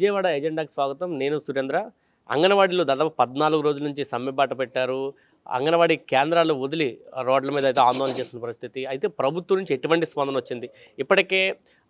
విజయవాడ ఎజెండాకి స్వాగతం. నేను సురేంద్ర. అంగన్వాడీలో దాదాపు 14 రోజుల నుంచి సమ్మె బాట పెట్టారు. అంగన్వాడీ కేంద్రాలు వదిలి రోడ్ల మీద అయితే ఆందోళన చేస్తున్న పరిస్థితి. అయితే ప్రభుత్వం నుంచి ఎటువంటి స్పందన వచ్చింది? ఇప్పటికే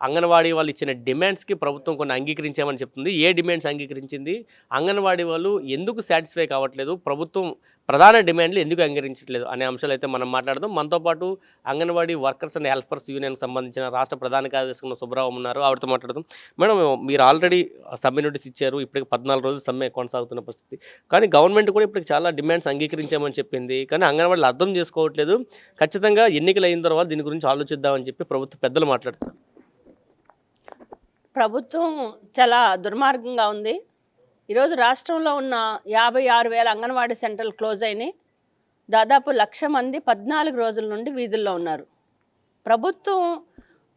అంగన్వాడీ వాళ్ళు ఇచ్చిన డిమాండ్స్‌కి ప్రభుత్వం కొన్ని అంగీకరించామని చెప్తుంది. ఏ డిమాండ్స్ అంగీకరించింది? అంగన్వాడీ వాళ్ళు ఎందుకు సాటిస్ఫై కావట్లేదు? ప్రభుత్వం ప్రధాన డిమాండ్లు ఎందుకు అంగీకరించట్లేదు? అనే అంశాలు అయితే మనం మాట్లాడదాం. మనతో పాటు అంగన్వాడీ వర్కర్స్ అండ్ హెల్పర్స్ యూనియన్‌కి సంబంధించిన రాష్ట్ర ప్రధాన కార్యదర్శి ఉన్న సుబ్రహ్మణ్యం ఉన్నారు. ఆవిడతో మాట్లాడదాం. మేడం, మీరు ఆల్రెడీ సమ్మె నోటీస్ ఇచ్చారు. ఇప్పటికి 14 రోజులు సమ్మె కొనసాగుతున్న పరిస్థితి. కానీ గవర్నమెంట్ కూడా ఇప్పటికి చాలా డిమాండ్స్ అంగీకరించామని చెప్పింది. కానీ అంగన్వాడీలు అర్థం చేసుకోవట్లేదు. ఖచ్చితంగా ఎన్నికలు అయిన తర్వాత దీని గురించి ఆలోచిద్దామని చెప్పి ప్రభుత్వ పెద్దలు మాట్లాడుతున్నారు. ప్రభుత్వం చాలా దుర్మార్గంగా ఉంది. ఈరోజు రాష్ట్రంలో ఉన్న 56,000 అంగన్వాడీ సెంటర్లు క్లోజ్ అయినాయి. దాదాపు 1,00,000 మంది 14 రోజుల నుండి వీధుల్లో ఉన్నారు. ప్రభుత్వం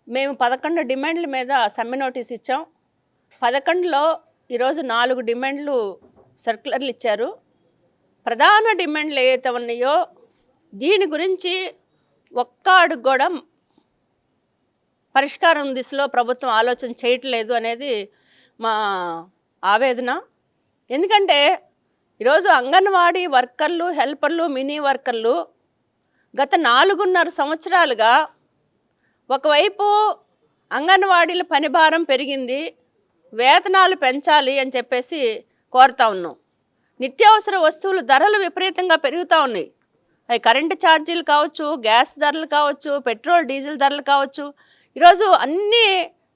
మేము 11 డిమాండ్ల మీద సమ్మె నోటీస్ ఇచ్చాం. 11లో ఈరోజు 4 డిమాండ్లు సర్క్యులర్లు ఇచ్చారు. ప్రధాన డిమాండ్లు ఏవైతే ఉన్నాయో దీని గురించి ఒక్క అడుగు కూడా పరిష్కారం దిశలో ప్రభుత్వం ఆలోచన చేయట్లేదు అనేది మా ఆవేదన. ఎందుకంటే ఈరోజు అంగన్వాడీ వర్కర్లు, హెల్పర్లు, మినీ వర్కర్లు గత 4.5 సంవత్సరాలుగా ఒకవైపు అంగన్వాడీల పనిభారం పెరిగింది, వేతనాలు పెంచాలి అని చెప్పేసి కోరుతా ఉన్నాం. నిత్యావసర వస్తువుల ధరలు విపరీతంగా పెరుగుతూ ఉన్నాయి. అవి కరెంటు ఛార్జీలు కావచ్చు, గ్యాస్ ధరలు కావచ్చు, పెట్రోల్ డీజిల్ ధరలు కావచ్చు. ఈరోజు అన్ని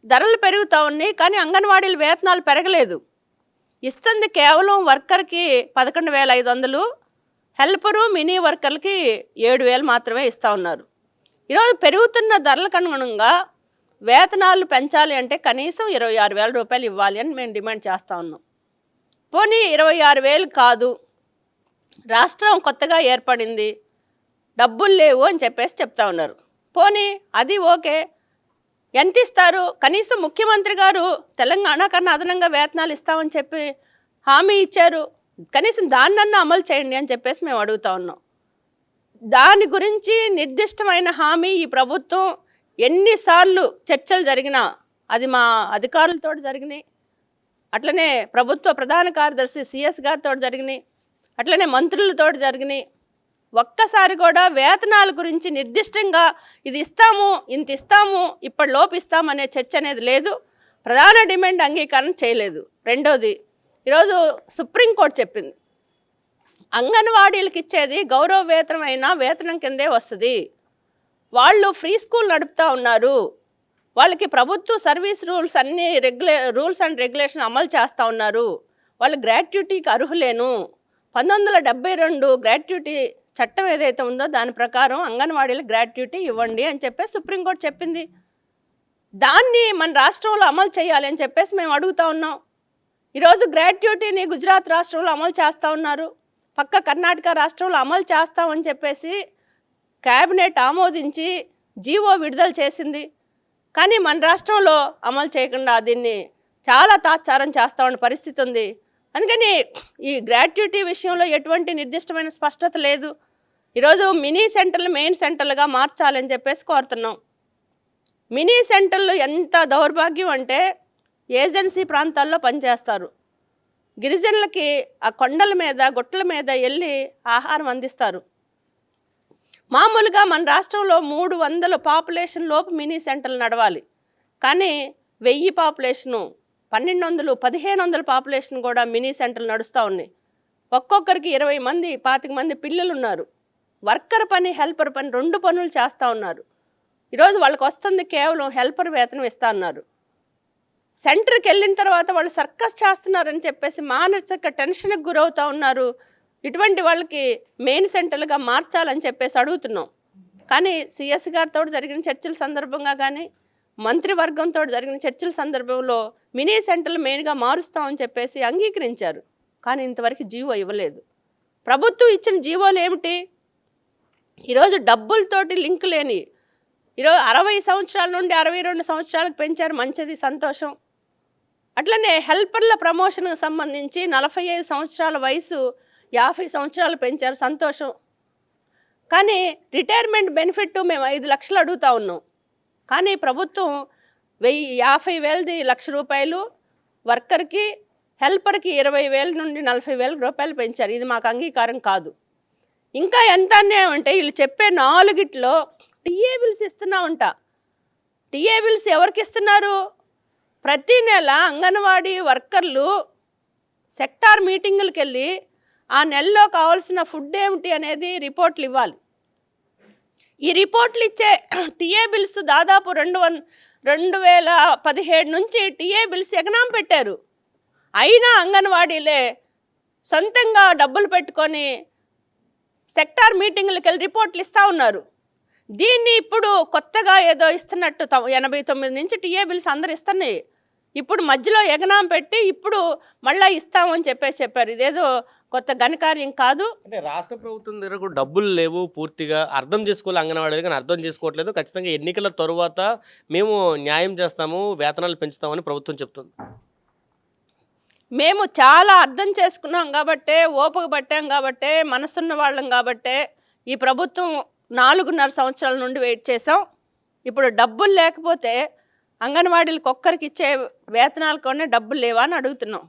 ధరలు పెరుగుతూ ఉన్నాయి. కానీ అంగన్వాడీల వేతనాలు పెరగలేదు. ఇస్తుంది కేవలం వర్కర్కి 11,500, హెల్పరు, మినీ వర్కర్లకి 7,000 మాత్రమే ఇస్తూ ఉన్నారు. ఈరోజు పెరుగుతున్న ధరలకు అనుగుణంగా వేతనాలు పెంచాలి అంటే కనీసం 26,000 రూపాయలు ఇవ్వాలి అని మేము డిమాండ్ చేస్తూ ఉన్నాం. పోనీ 26,000 కాదు, రాష్ట్రం కొత్తగా ఏర్పడింది, డబ్బులు లేవు అని చెప్పేసి చెప్తా ఉన్నారు. పోనీ అది ఓకే, ఎంత ఇస్తారు? కనీసం ముఖ్యమంత్రి గారు తెలంగాణ కన్నా అదనంగా వేతనాలు ఇస్తామని చెప్పి హామీ ఇచ్చారు. కనీసం దాన్నన్నా అమలు చేయండి అని చెప్పేసి మేము అడుగుతా ఉన్నాం. దాని గురించి నిర్దిష్టమైన హామీ ఈ ప్రభుత్వం ఎన్నిసార్లు చర్చలు జరిగినా అది మా అధికారులతో జరిగినాయి, అట్లనే ప్రభుత్వ ప్రధాన కార్యదర్శి సిఎస్ గారితో జరిగినాయి, అట్లనే మంత్రులతో జరిగినాయి. ఒక్కసారి కూడా వేతనాల గురించి నిర్దిష్టంగా ఇది ఇస్తాము, ఇంత ఇస్తాము, ఇప్పటిలోపు ఇస్తాము అనే చర్చ అనేది లేదు. ప్రధాన డిమాండ్ అంగీకారం చేయలేదు. రెండోది, ఈరోజు సుప్రీంకోర్టు చెప్పింది అంగన్వాడీలకు ఇచ్చేది గౌరవ వేతనమైన వేతనం కిందే వస్తుంది. వాళ్ళు ఫ్రీ స్కూల్ నడుపుతూ ఉన్నారు, వాళ్ళకి ప్రభుత్వ సర్వీస్ రూల్స్ అన్నీ రూల్స్ అండ్ రెగ్యులేషన్ అమలు చేస్తూ ఉన్నారు, వాళ్ళు గ్రాట్యుటీకి అర్హులేను. 1972 గ్రాట్యుటీ చట్టం ఏదైతే ఉందో దాని ప్రకారం అంగన్వాడీలు గ్రాట్యుటీ ఇవ్వండి అని చెప్పేసి సుప్రీంకోర్టు చెప్పింది. దాన్ని మన రాష్ట్రంలో అమలు చేయాలి అని చెప్పేసి మేము అడుగుతూ ఉన్నాం. ఈరోజు గ్రాట్యుటీని గుజరాత్ రాష్ట్రంలో అమలు చేస్తూ ఉన్నారు, పక్క కర్ణాటక రాష్ట్రంలో అమలు చేస్తామని చెప్పేసి క్యాబినెట్ ఆమోదించి జీవో విడుదల చేసింది. కానీ మన రాష్ట్రంలో అమలు చేయకుండా దీన్ని చాలా తాత్సారం చేస్తూ ఉన్న పరిస్థితి ఉంది. అందుకని ఈ గ్రాట్యుటీ విషయంలో ఎటువంటి నిర్దిష్టమైన స్పష్టత లేదు. ఈరోజు మినీ సెంటర్లు మెయిన్ సెంటర్లుగా మార్చాలని చెప్పేసి కోరుతున్నాం. మినీ సెంటర్లు ఎంత దౌర్భాగ్యం అంటే ఏజెన్సీ ప్రాంతాల్లో పనిచేస్తారు. గిరిజనులకి ఆ కొండల మీద గుట్టల మీద వెళ్ళి ఆహారం అందిస్తారు. మామూలుగా మన రాష్ట్రంలో 300 పాపులేషన్ లోపు మినీ సెంటర్లు నడవాలి. కానీ 1000 పాపులేషను, 1200, 1500 పాపులేషన్ కూడా మినీ సెంటర్లు నడుస్తూ ఉన్నాయి. ఒక్కొక్కరికి 20 మంది, 25 మంది పిల్లలు ఉన్నారు. వర్కర్ పని, హెల్పర్ పని 2 పనులు చేస్తూ ఉన్నారు. ఈరోజు వాళ్ళకి వస్తుంది కేవలం హెల్పర్ వేతనం ఇస్తూ ఉన్నారు. సెంటర్కి వెళ్ళిన తర్వాత వాళ్ళు సర్కస్ చేస్తున్నారని చెప్పేసి మానసిక టెన్షన్కి గురవుతూ ఉన్నారు. ఇటువంటి వాళ్ళకి మెయిన్ సెంటర్లుగా మార్చాలని చెప్పేసి అడుగుతున్నాం. కానీ సిఎస్ గారితో జరిగిన చర్చల సందర్భంగా కానీ మంత్రివర్గంతో జరిగిన చర్చల సందర్భంలో మినీ సెంటర్లు మెయిన్గా మారుస్తామని చెప్పేసి అంగీకరించారు. కానీ ఇంతవరకు జీవో ఇవ్వలేదు. ప్రభుత్వం ఇచ్చిన జీవోలు ఏమిటి? ఈరోజు డబ్బులతోటి లింక్ లేని, ఈరోజు 60 సంవత్సరాల నుండి 62 సంవత్సరాలకు పెంచారు, మంచిది, సంతోషం. అట్లనే హెల్పర్ల ప్రమోషన్కి సంబంధించి 45 సంవత్సరాల వయసు 50 సంవత్సరాలు పెంచారు, సంతోషం. కానీ రిటైర్మెంట్ బెనిఫిట్ మేము 5 లక్షలు అడుగుతా ఉన్నాం. కానీ ప్రభుత్వం 50,000ది 1,00,000 రూపాయలు, వర్కర్కి హెల్పర్కి 20,000 నుండి 40,000 రూపాయలు పెంచారు. ఇది మాకు అంగీకారం కాదు. ఇంకా ఎంత అన్యాయం అంటే వీళ్ళు చెప్పే 4గిట్లో టీఏ బిల్స్ ఇస్తున్నామంట. టీఏ బిల్స్ ఎవరికి ఇస్తున్నారు? ప్రతి నెల అంగన్వాడీ వర్కర్లు సెక్టార్ మీటింగులకు వెళ్ళి ఆ నెలలో కావాల్సిన ఫుడ్ ఏమిటి అనేది రిపోర్ట్లు ఇవ్వాలి. ఈ రిపోర్ట్లు ఇచ్చే టీఏ బిల్స్ దాదాపు 2017 నుంచి టీఏ బిల్స్ ఎగనాం పెట్టారు. అయినా అంగన్వాడీలే సొంతంగా డబ్బులు పెట్టుకొని సెక్టార్ మీటింగులకు వెళ్ళి రిపోర్ట్లు ఇస్తూ ఉన్నారు. దీన్ని ఇప్పుడు కొత్తగా ఏదో ఇస్తున్నట్టు 89 నుంచి టీఏ బిల్స్ అందరు ఇస్తున్నాయి. ఇప్పుడు మధ్యలో ఎగనాం పెట్టి ఇప్పుడు మళ్ళీ ఇస్తామని చెప్పారు. ఇదేదో కొత్త ఘనకార్యం కాదు. అంటే రాష్ట్ర ప్రభుత్వం దగ్గర కూడా డబ్బులు లేవు, పూర్తిగా అర్థం చేసుకోవాలి అంగన్వాడీలు, కానీ అర్థం చేసుకోవట్లేదు. ఖచ్చితంగా ఎన్నికల తరువాత మేము న్యాయం చేస్తాము, వేతనాలు పెంచుతామని ప్రభుత్వం చెప్తుంది. మేము చాలా అర్థం చేసుకున్నాం కాబట్టే, ఓపిక పట్టాం కాబట్టే, మనసున్న వాళ్ళం కాబట్టే ఈ ప్రభుత్వం 4.5 సంవత్సరాల నుండి వెయిట్ చేసాం. ఇప్పుడు డబ్బులు లేకపోతే అంగన్వాడీలకు ఒక్కరికి ఇచ్చే వేతనాలు కొనే డబ్బులు లేవా అని అడుగుతున్నాం.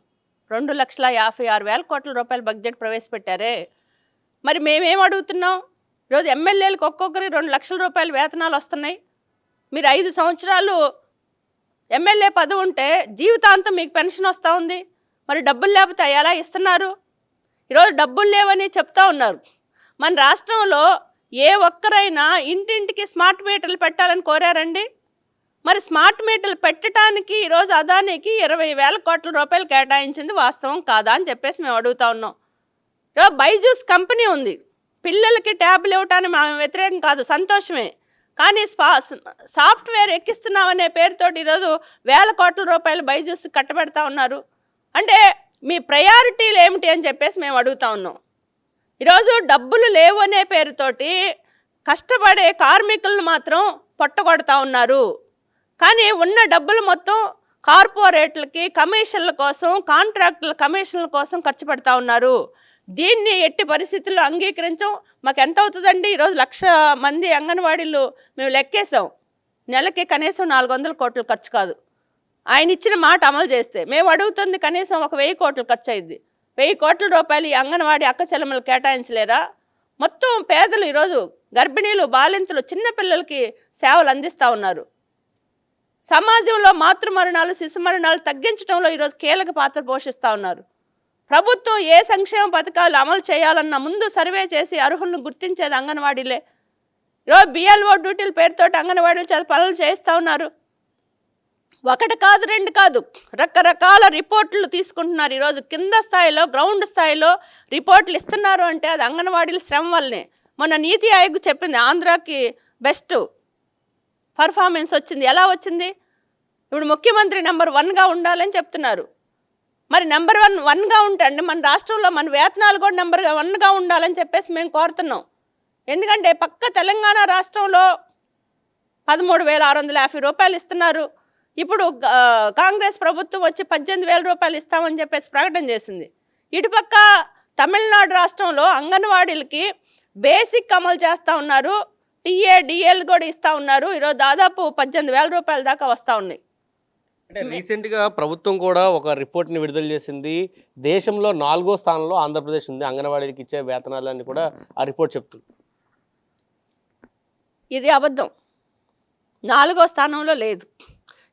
2,56,000 కోట్ల రూపాయల బడ్జెట్ ప్రవేశపెట్టారే. మరి మేమేం అడుగుతున్నాం? ఈరోజు ఎమ్మెల్యేలకు ఒక్కొక్కరికి 2 లక్షల రూపాయల వేతనాలు వస్తున్నాయి. మీరు 5 సంవత్సరాలు ఎమ్మెల్యే పదవి ఉంటే జీవితాంతం మీకు పెన్షన్ వస్తూ ఉంది. మరి డబ్బులు లేకపోతే ఎలా ఇస్తున్నారు? ఈరోజు డబ్బులు లేవని చెప్తా ఉన్నారు. మన రాష్ట్రంలో ఏ ఒక్కరైనా ఇంటింటికి స్మార్ట్ మీటర్లు పెట్టాలని కోరారండి? మరి స్మార్ట్ మీటర్లు పెట్టడానికి ఈరోజు అదానికి 20,000 కోట్ల రూపాయలు కేటాయించింది వాస్తవం కాదా అని చెప్పేసి మేము అడుగుతా ఉన్నాం. ఈరోజు బైజూస్ కంపెనీ ఉంది. పిల్లలకి ట్యాబ్లు ఇవ్వటానికి మేము వ్యతిరేకం కాదు, సంతోషమే. కానీ సాఫ్ట్వేర్ ఎక్కిస్తున్నామనే పేరుతోటి ఈరోజు 1,000 కోట్ల రూపాయలు బైజూస్ కట్టబెడతా ఉన్నారు. అంటే మీ ప్రయారిటీలు ఏమిటి అని చెప్పేసి మేము అడుగుతా ఉన్నాం. ఈరోజు డబ్బులు లేవు అనే పేరుతోటి కష్టపడే కార్మికులను మాత్రం పొట్టగొడతా ఉన్నారు. కానీ ఉన్న డబ్బులు మొత్తం కార్పొరేట్లకి కమిషన్ల కోసం, కాంట్రాక్టుల కమిషన్ల కోసం ఖర్చు పెడతా ఉన్నారు. దీన్ని ఎట్టి పరిస్థితుల్లో అంగీకరించాం. మాకు ఎంత అవుతుందండి? ఈరోజు 1,00,000 మంది అంగన్వాడీలు మేము లెక్కేసాం. నెలకి కనీసం 400 కోట్లు ఖర్చు కాదు. ఆయన ఇచ్చిన మాట అమలు చేస్తే మేము అడుగుతుంది కనీసం 1,000 కోట్లు ఖర్చు అయింది. 1,000 కోట్ల రూపాయలు ఈ అంగన్వాడీ అక్క చెల్లెమ్మలు కేటాయించలేరా? మొత్తం పేదలు ఈరోజు గర్భిణీలు, బాలింతలు, చిన్నపిల్లలకి సేవలు అందిస్తూ ఉన్నారు. సమాజంలో మాతృమరణాలు, శిశు మరణాలు తగ్గించడంలో ఈరోజు కీలక పాత్ర పోషిస్తూ ఉన్నారు. ప్రభుత్వం ఏ సంక్షేమ పథకాలు అమలు చేయాలన్నా ముందు సర్వే చేసి అర్హులను గుర్తించేది అంగన్వాడీలే. ఈరోజు బిఎల్ఓ డ్యూటీల పేరుతో అంగన్వాడీలు చేత పనులు చేస్తూ ఉన్నారు. 1 కాదు 2 కాదు, రకరకాల రిపోర్ట్లు తీసుకుంటున్నారు. ఈరోజు కింద స్థాయిలో, గ్రౌండ్ స్థాయిలో రిపోర్ట్లు ఇస్తున్నారు అంటే అది అంగన్వాడీల శ్రమ వల్లనే. మొన్న నీతి ఆయోగ్ చెప్పింది ఆంధ్రాకి బెస్ట్ పర్ఫార్మెన్స్ వచ్చింది. ఎలా వచ్చింది? ఇప్పుడు ముఖ్యమంత్రి నెంబర్ 1గా ఉండాలని చెప్తున్నారు. మరి నెంబర్ 1గా ఉంటండి మన రాష్ట్రంలో మన వేతనాలు కూడా నెంబర్ 1గా ఉండాలని చెప్పేసి మేము కోరుతున్నాం. ఎందుకంటే పక్క తెలంగాణ రాష్ట్రంలో 13,650 రూపాయలు ఇస్తున్నారు. ఇప్పుడు కాంగ్రెస్ ప్రభుత్వం వచ్చి 18,000 రూపాయలు ఇస్తామని చెప్పేసి ప్రకటన చేసింది. ఇటుపక్క తమిళనాడు రాష్ట్రంలో అంగన్వాడీలకి బేసిక్ అమలు చేస్తూ ఉన్నారు. టీఏ, డిఎల్ కూడా ఇస్తూ ఉన్నారు. ఈరోజు దాదాపు 18,000 రూపాయల దాకా వస్తూ ఉన్నాయి. అంటే రీసెంట్గా ప్రభుత్వం కూడా ఒక రిపోర్ట్ని విడుదల చేసింది. దేశంలో 4వ స్థానంలో ఆంధ్రప్రదేశ్ ఉంది అంగన్వాడీలకు ఇచ్చే వేతనాలని కూడా ఆ రిపోర్ట్ చెప్తుంది. ఇది అబద్ధం. 4వ స్థానంలో లేదు.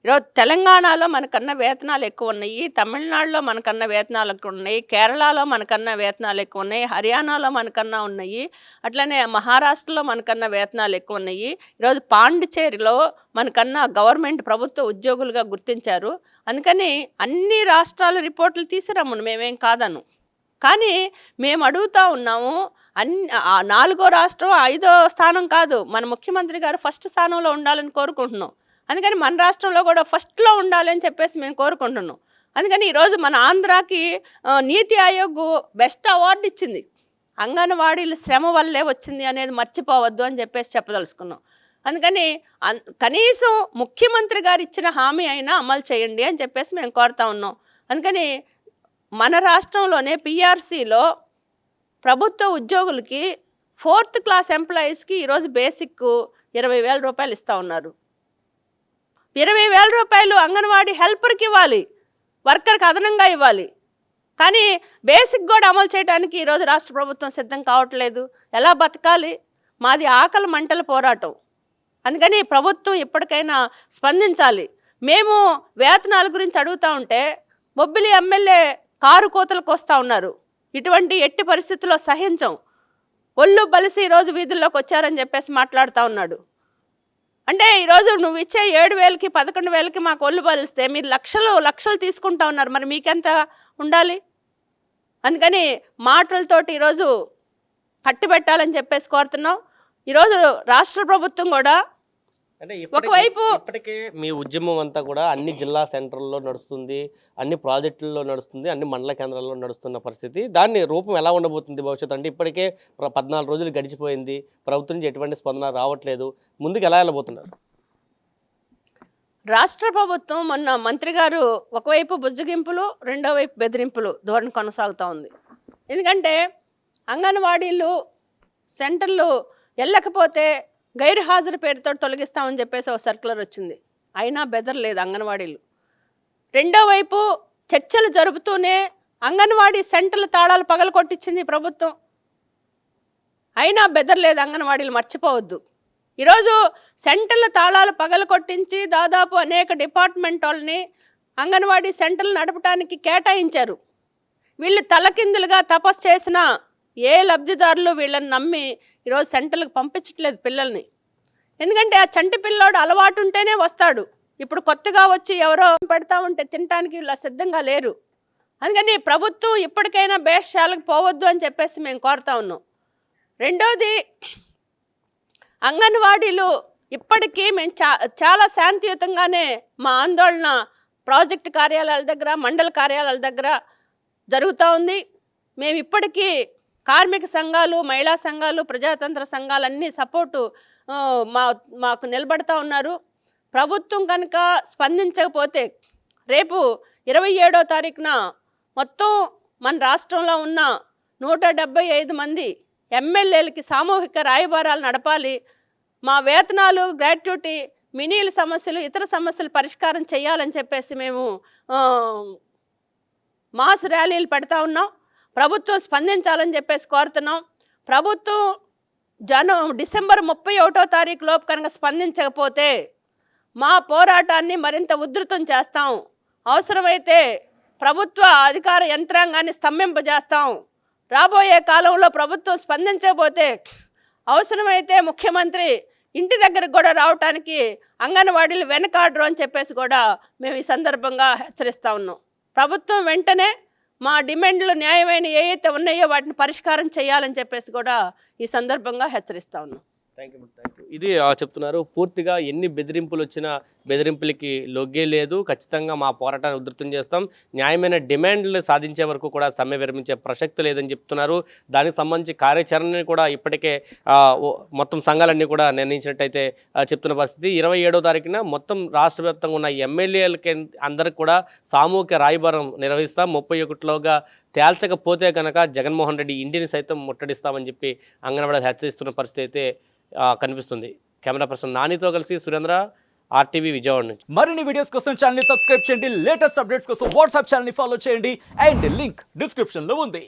ఈరోజు తెలంగాణలో మనకన్నా వేతనాలు ఎక్కువ ఉన్నాయి, తమిళనాడులో మనకన్నా వేతనాలు ఎక్కువ ఉన్నాయి, కేరళలో మనకన్నా వేతనాలు ఎక్కువ ఉన్నాయి, హర్యానాలో మనకన్నా ఉన్నాయి, అట్లనే మహారాష్ట్రలో మనకన్నా వేతనాలు ఎక్కువ ఉన్నాయి. ఈరోజు పాండిచేరిలో మనకన్నా గవర్నమెంట్ ప్రభుత్వ ఉద్యోగులుగా గుర్తించారు. అందుకని అన్ని రాష్ట్రాల రిపోర్ట్లు తీసుకురమ్మను, మేమేం కాదను. కానీ మేము అడుగుతూ ఉన్నాము, 4వ రాష్ట్రం 5వ స్థానం కాదు, మన ముఖ్యమంత్రి గారు ఫస్ట్ స్థానంలో ఉండాలని కోరుకుంటున్నాం. అందుకని మన రాష్ట్రంలో కూడా ఫస్ట్లో ఉండాలని చెప్పేసి మేము కోరుకుంటున్నాం. అందుకని ఈరోజు మన ఆంధ్రాకి నీతి ఆయోగ్ బెస్ట్ అవార్డు ఇచ్చింది. అంగన్వాడీల శ్రమ వల్లే వచ్చింది అనేది మర్చిపోవద్దు అని చెప్పేసి చెప్పదలుచుకున్నాం. అందుకని కనీసం ముఖ్యమంత్రి గారు ఇచ్చిన హామీ అయినా అమలు చేయండి అని చెప్పేసి మేము కోరుతా ఉన్నాం. అందుకని మన రాష్ట్రంలోనే పిఆర్సీలో ప్రభుత్వ ఉద్యోగులకి 4th క్లాస్ ఎంప్లాయీస్కి ఈరోజు బేసిక్ 20,000 రూపాయలు ఇస్తూ ఉన్నారు. 20,000 రూపాయలు అంగన్వాడీ హెల్పర్కి ఇవ్వాలి. వర్కర్కి అదనంగా ఇవ్వాలి. కానీ బేసిక్ కూడా అమలు చేయడానికి ఈరోజు రాష్ట్ర ప్రభుత్వం సిద్ధం కావట్లేదు. ఎలా బతకాలి? మాది ఆకలి మంటల పోరాటం. అందుకని ప్రభుత్వం ఇప్పటికైనా స్పందించాలి. మేము వేతనాల గురించి అడుగుతూ ఉంటే బొబ్బిలి ఎమ్మెల్యే కారు కోతలకు వస్తూ ఉన్నారు. ఇటువంటి ఎట్టి పరిస్థితుల్లో సహించం. ఒళ్ళు బలిసి ఈరోజు వీధుల్లోకి వచ్చారని చెప్పేసి మాట్లాడుతూ ఉన్నాడు. అంటే ఈరోజు నువ్వు ఇచ్చే 7,000కి 11,000కి మాకు ఒళ్ళు బలిస్తే మీరు లక్షలు తీసుకుంటా ఉన్నారు. మరి మీకెంత ఉండాలి? అందుకని మాటలతోటి ఈరోజు కట్టిబెట్టాలని చెప్పేసి కోరుతున్నాం. ఈరోజు రాష్ట్ర ప్రభుత్వం కూడా అంటే ఒకవైపు ఇప్పటికే మీ ఉద్యమం అంతా కూడా అన్ని జిల్లా సెంటర్లో నడుస్తుంది, అన్ని ప్రాజెక్టుల్లో నడుస్తుంది, అన్ని మండల కేంద్రాల్లో నడుస్తున్న పరిస్థితి. దాన్ని రూపం ఎలా ఉండబోతుంది భవిష్యత్తు? అంటే ఇప్పటికే 14 రోజులు గడిచిపోయింది, ప్రభుత్వం నుంచి ఎటువంటి స్పందన రావట్లేదు. ముందుకు ఎలా వెళ్ళబోతున్నారు? రాష్ట్ర ప్రభుత్వం మొన్న మంత్రి గారు ఒకవైపు బుజ్జగింపులు, రెండో వైపు బెదిరింపులు ధోరణి కొనసాగుతూ ఉంది. ఎందుకంటే అంగన్వాడీలు సెంటర్లు వెళ్ళకపోతే గైరు హాజరు పేరుతో తొలగిస్తామని చెప్పేసి ఒక సర్క్యులర్ వచ్చింది. అయినా బెదరలేదు అంగన్వాడీలు. రెండో వైపు చర్చలు జరుపుతూనే అంగన్వాడీ సెంటర్ల తాళాలు పగలకొట్టించింది ప్రభుత్వం. అయినా బెదరలేదు అంగన్వాడీలు. మర్చిపోవద్దు, ఈరోజు సెంటర్ల తాళాలు పగలకొట్టించి దాదాపు అనేక డిపార్ట్మెంట్ వాళ్ళని అంగన్వాడీ సెంటర్లు నడపడానికి కేటాయించారు. వీళ్ళు తలకిందులుగా తపస్సు చేసిన ఏ లబ్ధిదారులు వీళ్ళని నమ్మి ఈరోజు సెంటర్లకు పంపించట్లేదు పిల్లల్ని. ఎందుకంటే ఆ చంటి పిల్లోడు అలవాటు ఉంటేనే వస్తాడు. ఇప్పుడు కొత్తగా వచ్చి ఎవరో పెడతా ఉంటే తినడానికి వీళ్ళు సిద్ధంగా లేరు. అందుకని ప్రభుత్వం ఇప్పటికైనా బేషాలకు పోవద్దు అని చెప్పేసి మేము కోరుతా ఉన్నాం. రెండోది, అంగన్వాడీలు ఇప్పటికీ మేము చాలా శాంతియుతంగానే మా ఆందోళన ప్రాజెక్టు కార్యాలయాల దగ్గర, మండల కార్యాలయాల దగ్గర జరుగుతూ ఉంది. మేము ఇప్పటికీ కార్మిక సంఘాలు, మహిళా సంఘాలు, ప్రజాతంత్ర సంఘాలన్నీ సపోర్టు మాకు నిలబడతా ఉన్నారు. ప్రభుత్వం కనుక స్పందించకపోతే రేపు 27వ తారీఖున మొత్తం మన రాష్ట్రంలో ఉన్న 175 మంది ఎమ్మెల్యేలకి సామూహిక రాయబారాలు నడపాలి. మా వేతనాలు, గ్రాట్యుటీ, మినీల సమస్యలు, ఇతర సమస్యలు పరిష్కారం చేయాలని చెప్పేసి మేము మాస్ ర్యాలీలు పెడతా ఉన్నాం. ప్రభుత్వం స్పందించాలని చెప్పేసి కోరుతున్నాం. ప్రభుత్వం డిసెంబర్ 31వ తారీఖు లోపు కనుక స్పందించకపోతే మా పోరాటాన్ని మరింత ఉధృతం చేస్తాం. అవసరమైతే ప్రభుత్వ అధికార యంత్రాంగాన్ని స్తంభింపజేస్తాం. రాబోయే కాలంలో ప్రభుత్వం స్పందించకపోతే అవసరమైతే ముఖ్యమంత్రి ఇంటి దగ్గరకు కూడా రావడానికి అంగన్వాడీలు వెనకాడరు అని చెప్పేసి కూడా మేము ఈ సందర్భంగా హెచ్చరిస్తూ ఉన్నాం. ప్రభుత్వం వెంటనే మా డిమాండ్లు న్యాయమైన ఏవైతే ఉన్నాయో వాటిని పరిష్కారం చేయాలని చెప్పేసి కూడా ఈ సందర్భంగా హెచ్చరిస్తూ ఉన్నాం. Thank you. ఇది చెప్తున్నారు. పూర్తిగా ఎన్ని బెదిరింపులు వచ్చినా బెదిరింపులకి లొగ్గే లేదు. ఖచ్చితంగా మా పోరాటాన్ని ఉధృతం చేస్తాం. న్యాయమైన డిమాండ్లు సాధించే వరకు కూడా సమ్మె విరమించే ప్రసక్తి లేదని చెప్తున్నారు. దానికి సంబంధించి కార్యాచరణని కూడా ఇప్పటికే మొత్తం సంఘాలన్నీ కూడా నిర్ణయించినట్టయితే చెప్తున్న పరిస్థితి. 27వ తారీఖున మొత్తం రాష్ట్ర వ్యాప్తంగా ఉన్న ఎమ్మెల్యేలకి అందరికి కూడా సామూహిక రాయబారం నిర్వహిస్తాం. 31లోగా తేల్చకపోతే కనుక జగన్మోహన్ రెడ్డి ఇంటిని సైతం ముట్టడిస్తామని చెప్పి అంగన్వాడీ హెచ్చరిస్తున్న పరిస్థితి అయితే కనిపిస్తుంది. కెమెరా పర్సన్ నానితో కలిసి సురేంద్ర, RTV విజయవాడ నుంచి. మరిన్ని వీడియోస్ కోసం ఛానల్ ని సబ్స్క్రైబ్ చేయండి. లేటెస్ట్ అప్డేట్స్ కోసం వాట్సాప్ ఛానల్ ని ఫాలో చేయండి. అండ్ లింక్ డిస్క్రిప్షన్ లో ఉంది.